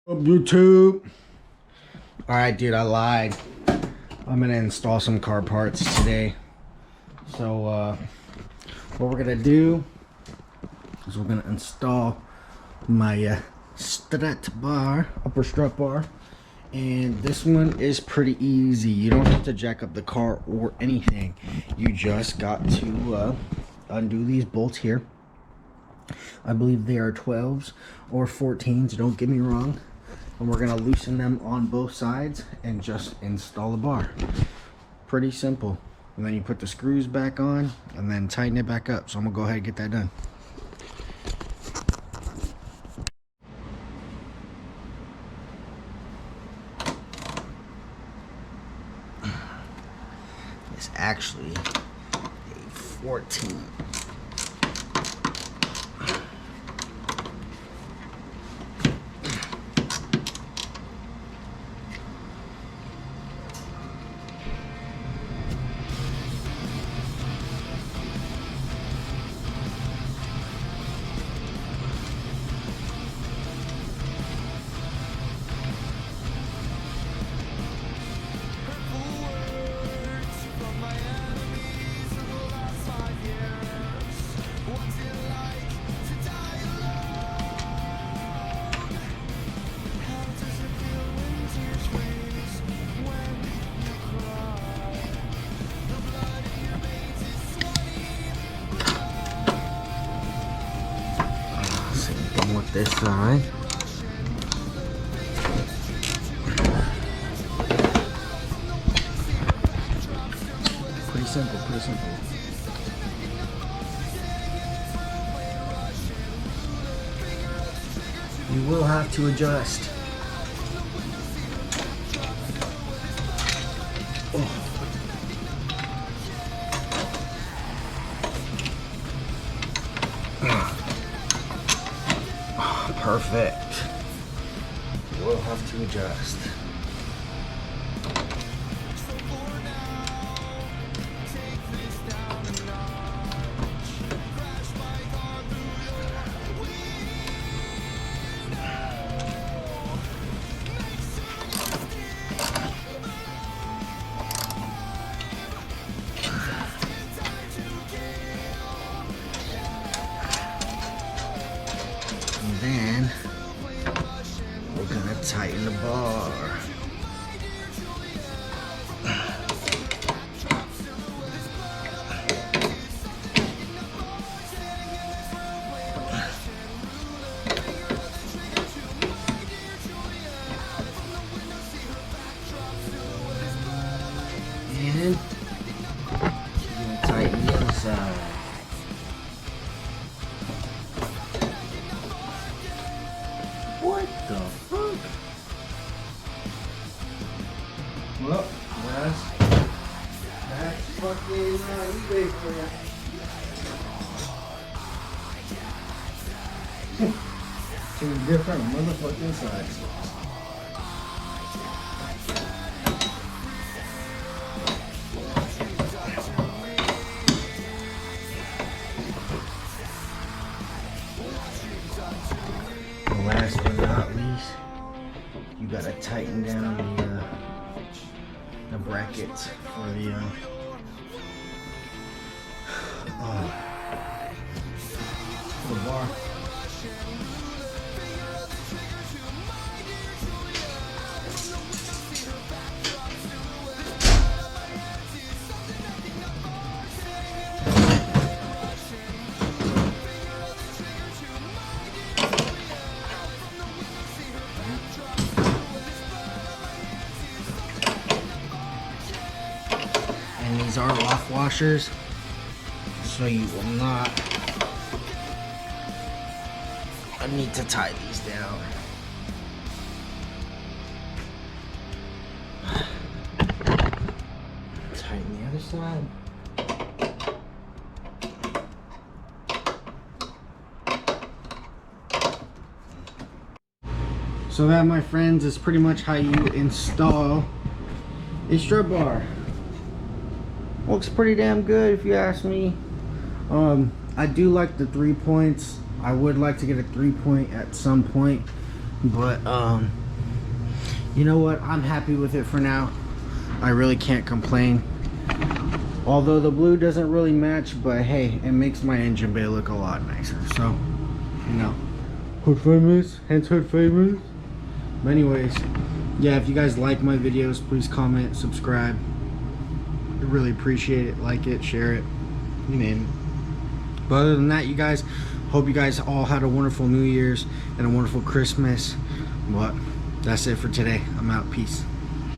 Up YouTube. Alright, dude, I lied. I'm gonna install some car parts today. So what we're gonna do is we're gonna install my strut bar, upper strut bar, and this one is pretty easy. You don't have to jack up the car or anything. You just got to undo these bolts here. I believe they are 12s or 14s, don't get me wrong. And we're gonna loosen them on both sides and just install the bar. Pretty simple. And then you put the screws back on and then tighten it back up. So I'm gonna go ahead and get that done. It's actually a 14. With this side. Pretty simple, pretty simple. You will have to adjust. Oh. Perfect. We'll have to adjust. And then we're gonna tighten the bar. And we're gonna tighten the other side. What the fuck? Well, that's fucking eBay for you. Two different motherfucking sides. Last but not least, you gotta tighten down the brackets for the bar. And these are lock washers, so you will not need to tie these down. Tighten the other side. So that, my friends, is pretty much how you install a strut bar. Looks pretty damn good if you ask me. I do like the 3 points. I would like to get a 3-point at some point. But you know what, I'm happy with it for now. I really can't complain. Although the blue doesn't really match, but hey, it makes my engine bay look a lot nicer. So, you know, hood famous, hence hood famous. But anyways, yeah, if you guys like my videos, please comment, subscribe. I really appreciate it. Like it, share it, you name it. But other than that, you guys, hope you guys all had a wonderful New Year's and a wonderful Christmas. But that's it for today. I'm out. Peace.